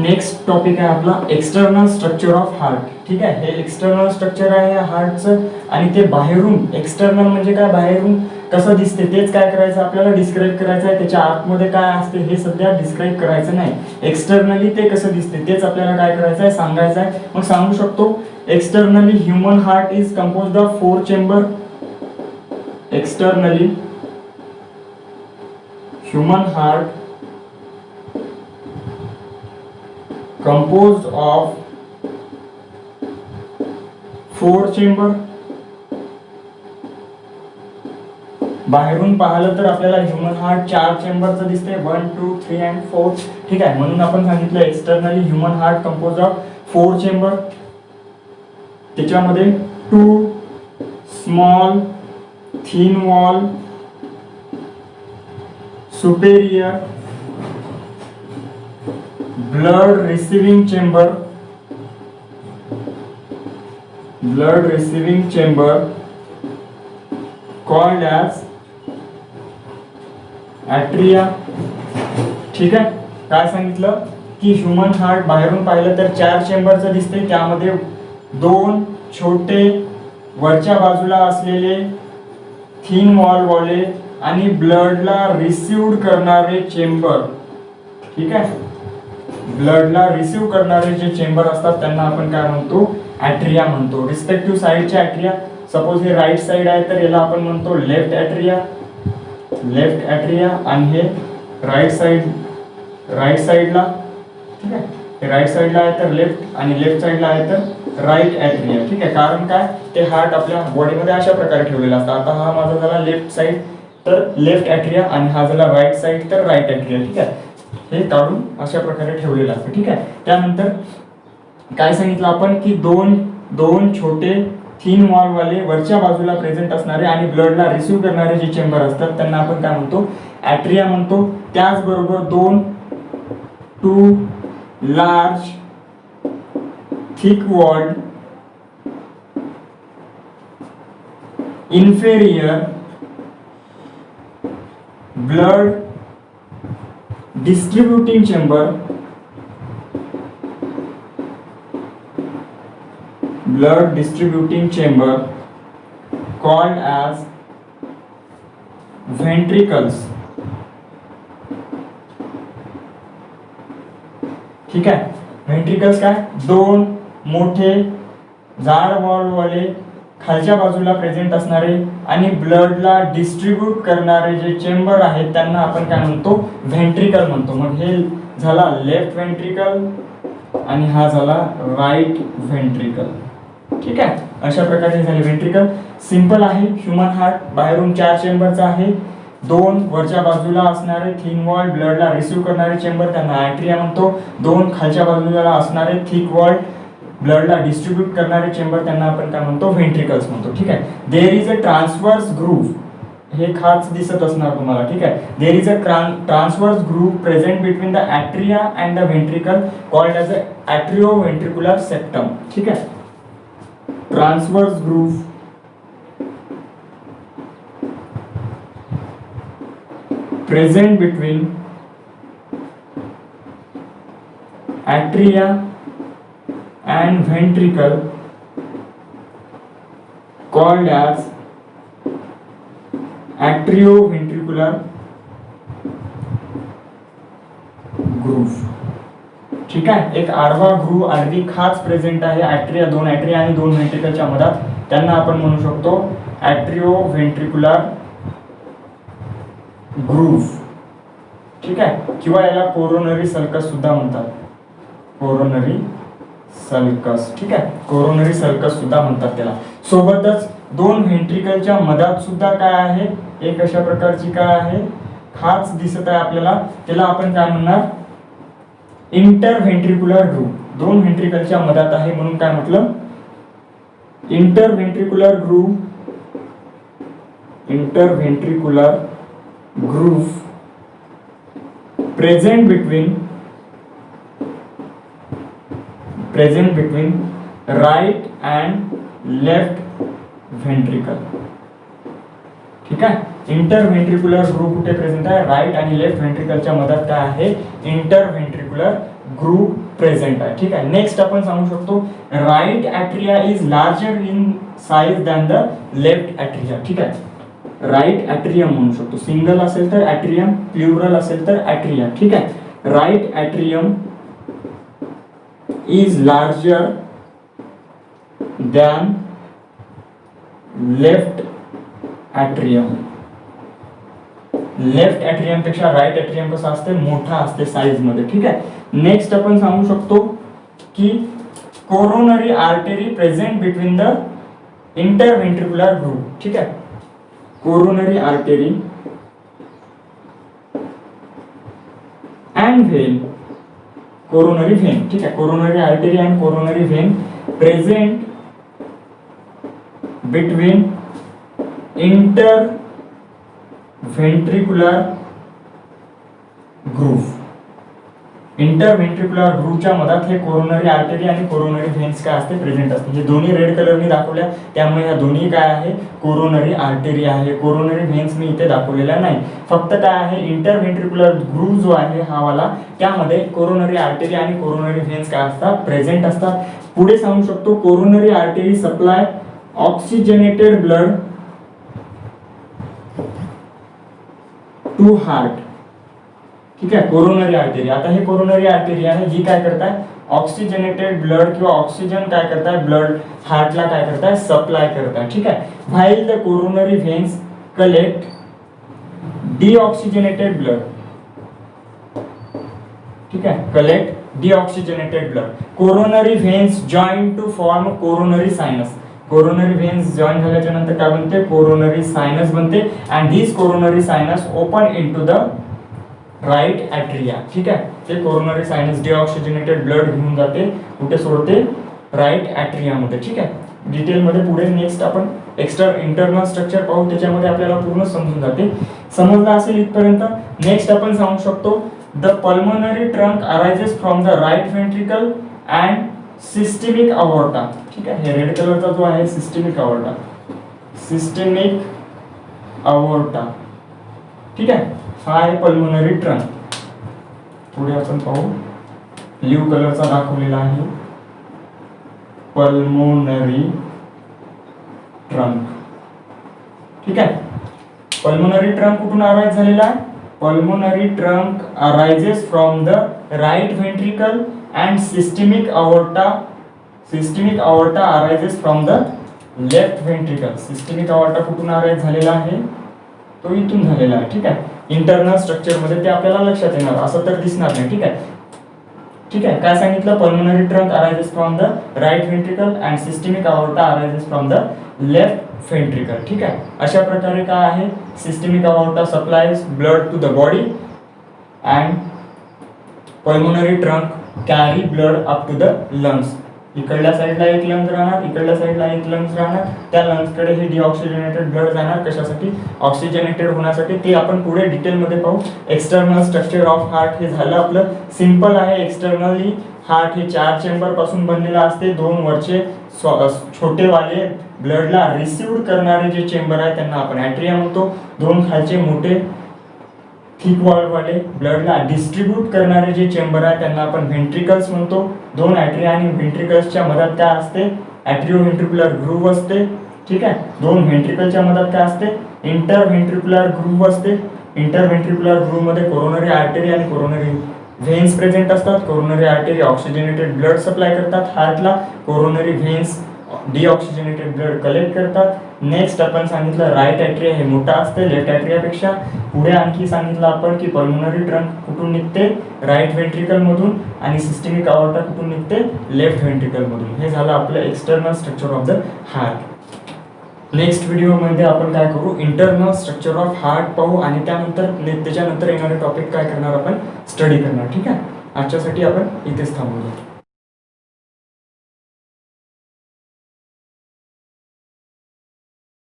Next topic आहे आपला external structure of heart. ठीक आहे, हे एक्सटर्नल स्ट्रक्चर आहे हार्टचं आणि ते बाहेरून, एक्सटर्नल म्हणजे काय, बाहेरून कसं दिसते तेच काय करायचं आपल्याला डिस्क्राईब करायचं आहे. त्याच्या आतमध्ये काय असते हे सध्या डिस्क्राईब करायचं नाही. एक्सटर्नली ते कसं दिसते तेच आपल्याला काय करायचं आहे, सांगायचं आहे. मग सांगू शकतो, externally human heart is composed of 4 chamber. Externally human heart composed of 4 chamber. बाहेरून पाहिलं तर आपल्याला ह्युमन हार्ट 4 चेंबरचं दिसते, 1, 2, 3 and 4. ठीक आहे, म्हणून आपण सांगितलं externally human heart compose of 4 chamber. त्याच्यामध्ये 2 small thin wall superior blood receiving chamber called as atria. ठीक आहे, काय सांगितलं की ह्युमन हार्ट बाहेरून पाहिलं तर 4 चेंबरचं दिसते. त्यामध्ये 2 छोटे वरच्या बाजूला असलेले थिन वॉल वाले आणि ब्लडला रिसीव्ह करणारे चेंबर. ठीक आहे, ब्लडला रिसीव्ह करणारे जे चेंबर असतात त्यांना आपण काय म्हणतो, ॲट्रिया म्हणतो. रिस्पेक्टिव्ह साइडचे ॲट्रिया, सपोज हे राईट साइड आहे तर याला आपण म्हणतो लेफ्ट ॲट्रिया, आणि हे राईट साइडला, ठीक आहे, हे राईट साइडला आहे तर लेफ्ट आणि लेफ्ट साइडला आहे तर राईट ॲट्रिया. ठीक आहे, कारण काय, ते हार्ट आपल्या बॉडीमध्ये अशा प्रकारे ठेवलेला असतं. आता हा माझा झाला लेफ्ट साइड तर लेफ्ट ॲट्रिया आणि हा झाला राईट साइड तर राईट ॲट्रिया. ठीक आहे, हे काढून अशा प्रकारे ठेवलेलं असतं. ठीक आहे, त्यानंतर काय सांगितलं आपण की दोन छोटे थिन वॉल वाले वरच्या बाजूला प्रेझेंट असणारे आणि ब्लडला रिसीव्ह करणारे जे चेंबर असतात त्यांना आपण काय म्हणतो, ॲट्रिया म्हणतो. त्याचबरोबर 2 large thick walled inferior blood distributing chamber called as ventricles. ठीक आहे, व्हेंट्रिकल्स काय, 2 मोठे जाड वॉल वाले खालच्या बाजूला प्रेझेंट असणारे आणि ब्लडला डिस्ट्रीब्यूट करणारे जे चेंबर आहेत त्यांना आपण काय म्हणतो, व्हेंट्रिकल म्हणतो. मग हे झाला लेफ्ट व्हेंट्रिकल आणि हा झाला राईट व्हेंट्रिकल. ठीक आहे, अशा प्रकारे झाले व्हेंट्रिकल. सिंपल आहे, ह्युमन हार्ट बाहेरून 4 चेंबरचा आहे, 2 वरच्या बाजूला असणारे थिन वॉल ब्लडला रिसीव्ह करणारे चेंबर त्यांना ॲट्रिया म्हणतो, 2 खालच्या बाजूला असणारे थिक वॉल ब्लडला डिस्ट्रीब्यूट करणारे चेंबर त्यांना आपण काय म्हणतो, व्हेंट्रिकल्स म्हणतो. ठीक आहे, there is a transverse groove, हे खाच दिसत असणार तुम्हाला. ठीक आहे, there is a transverse groove present between the atria and the ventricle called as a ॲट्रिओ ventricular septum. ठीक आहे, transverse groove present between atria and ventricle called as atrioventricular groove. ठीक आहे, एक आडवा ग्रूव, आडवी खाच प्रेझेंट आहे ॲट्रिया, 2 ॲट्रिया आणि 2 व्हेंट्रिकलच्या मधात, त्यांना आपण म्हणू शकतो ॲट्रिओव्हेंट्रिक्युलर ग्रूव्ह. ठीक आहे, किंवा याला कोरोनरी सल्कस सुद्धा म्हणतात, कोरोनरी सल्कस. ठीक आहे, कोरोनरी सल्कस सुद्धा म्हणतात त्याला. सोबतच 2 व्हेंट्रिकलच्या मधात सुद्धा काय आहे, एक अशा प्रकारची काय आहे, खाच दिसत आहे आपल्याला, त्याला आपण काय म्हणणार, इंटरव्हेंट्रिक्युलर ग्रूव्ह. 2 व्हेंट्रिकलच्या मधात आहे म्हणून काय म्हटलं, interventricular groove. Interventricular groove present between right and left ventricle. ठीक है. इंटरव्हेंट्रिक्युलर ग्रुप कुठे प्रेझेंट आहे, राईट आणि लेफ्ट व्हेंट्रिकलच्या मधात काय आहे, इंटरव्हेंट्रिक्युलर ग्रुप प्रेझेंट आहे. ठीक आहे. नेक्स्ट आपण सांगू शकतो right atria is larger in size than the left atria. ठीक आहे. राईट ॲट्रियम म्हणू शकतो, सिंगल असेल तर ॲट्रियम, प्लुरल असेल तर ॲट्रिया. ठीक आहे. Right atrium is larger than left atrium. Left atrium पेक्षा राईट ॲट्रियम कसं असते, मोठा असते साइज मध्ये. ठीक आहे. नेक्स्ट आपण सांगू शकतो की coronary artery present between the interventricular groove. ठीक आहे. Coronary artery and vein, coronary vein. ठीक आहे. Coronary artery and coronary vein present between interventricular groove. Interventricular ग्रुपच्या मधात हे कोरोनरी आर्टरी आणि कोरोनरी व्हेन्स काय असते, प्रेझेंट असते. हे दोन्ही रेड कलरने दाखवल्या, त्यामुळे ह्या दोन्ही काय आहे, कोरोनरी आर्टरी आहे. कोरोनरी व्हेन्स मी इथे दाखवलेला नाही. फक्त काय आहे, इंटरव्हेंट्रिक्युलर ग्रुप जो आहे हा वाला, त्यामध्ये कोरोनरी आर्टरी आणि कोरोनरी व्हेन्स काय असतात, प्रेझेंट असतात. पुढे सांगू शकतो coronary artery supply oxygenated blood to heart. ठीक आहे. कोरोनरी आर्टरी, आता हे कोरोनरी आर्टरी आहे जी काय करताय, ऑक्सिजनेटेड ब्लड किंवा ऑक्सिजन काय करताय, ब्लड हार्टला काय करताय, सप्लाय करताय. ठीक आहे. While the coronary veins collect deoxygenated blood. ठीक आहे. Collect deoxygenated blood. Coronary veins join to form coronary sinus. Coronary veins join झाल्याच्या नंतर काय बनते, कोरोनरी सायनस बनते. And this coronary sinus open into the right atria. ठीक आहे. ते कोरोनरी सायनस डीऑक्सिजनेटेड ब्लड घेऊन जाते, कुठे सोडते, राईट ॲट्रियामध्ये. ठीक आहे. डिटेलमध्ये पुढे नेक्स्ट आपण इंटरनल स्ट्रक्चर पाहू, त्याच्यामध्ये आपल्याला पूर्ण समजून जाते. समजलं असेल इथपर्यंत. नेक्स्ट आपण सांगू शकतो the pulmonary trunk arises from the right ventricle and systemic aorta. ठीक आहे. हे रेड कलरचा जो आहे सिस्टेमिक अवॉर्टा, सिस्टेमिक अवॉर्टा. ठीक आहे. हा आहे पल्मोनरी ट्रंक. पुढे आपण पाहू, ब्ल्यू कलरचा दाखवलेला आहे पल्मोनरी ट्रंक. ठीक आहे. पल्मोनरी ट्रंक कुठून अराइज झालेला आहे, pulmonary trunk arises from the right ventricle and systemic aorta. Systemic aorta arises from the left ventricle. Systemic aorta कुठून अराइज झालेला आहे, तो इथून झालेला आहे. ठीक आहे. इंटरनल स्ट्रक्चर मध्ये ते आपल्याला लक्षात येणार, असं तर दिसणार नाही. ठीक आहे. ठीक आहे. काय सांगितलं, pulmonary trunk arises from the right ventricle and systemic aorta arises from the left ventricle. ठीक आहे. अशा प्रकारे काय आहे, systemic aorta supplies blood to the body and pulmonary trunk carry blood up to the lungs. इकडल्या साईडला एक lungs राहणार, इकडल्या साईडला एक लंग्स राहणार. त्या लंग्सकडे हे डिऑक्सिजनेटेड ब्लड जाणार, कशासाठी, ऑक्सिजनेटेड होण्यासाठी. ते आपण पुढे डिटेलमध्ये पाहू. एक्सटर्नल स्ट्रक्चर ऑफ हार्ट हे झालं आपलं. सिंपल आहे. एक्सटर्नली हार्ट हे 4 चेंबर पासून बनलेलं असते. 2 वरचे छोटे वाले ब्लडला रिसिव्ह करणारे जे चेंबर आहे त्यांना आपण ॲट्रिया म्हणतो. 2 खालचे मोठे थिक वॉल वाले ब्लडला डिस्ट्रीब्यूट करणारे जे चेंबर आहे त्यांना आपण व्हेंट्रिकल्स म्हणतो. 2 ॲट्रिया आणि व्हेंट्रिकल्सच्या मधात काय असते, ॲट्रिओव्हेंट्रिक्युलर ग्रुप असते. ठीक आहे. 2 व्हेंट्रिकलच्या मधात काय असते, इंटरव्हेंट्रिक्युलर ग्रुप असते. इंटरव्हेंट्रिक्युलर ग्रुप मध्ये कोरोनरी आर्टरी आणि कोरोनरी व्हेन्स प्रेझेंट असतात. Coronary artery oxygenated blood supply करतात हार्टला. कोरोनरी व्हेन्स डीऑक्सिजनेटेड ब्लड कलेक्ट करतात. नेक्स्ट आपण सांगितलं राईट ॲट्रिया हे मोठा असते लेफ्ट ॲट्रियापेक्षा. पुढे आणखी सांगितलं आपण की पल्मोनरी ट्रंक कुठून निघते, राईट व्हेंट्रिकल मधून, आणि सिस्टेमिक अवॉर्टा कुठून निघते, लेफ्ट व्हेंट्रिकल मधून. हे झालं आपलं external structure of the heart. Next व्हिडिओमध्ये आपण काय करू, इंटरनल स्ट्रक्चर ऑफ हार्ट पाहू आणि त्याच्यानंतर येणारे टॉपिक काय करणार, आपण स्टडी करणार. ठीक आहे. आजच्यासाठी आपण इथेच थांबूया.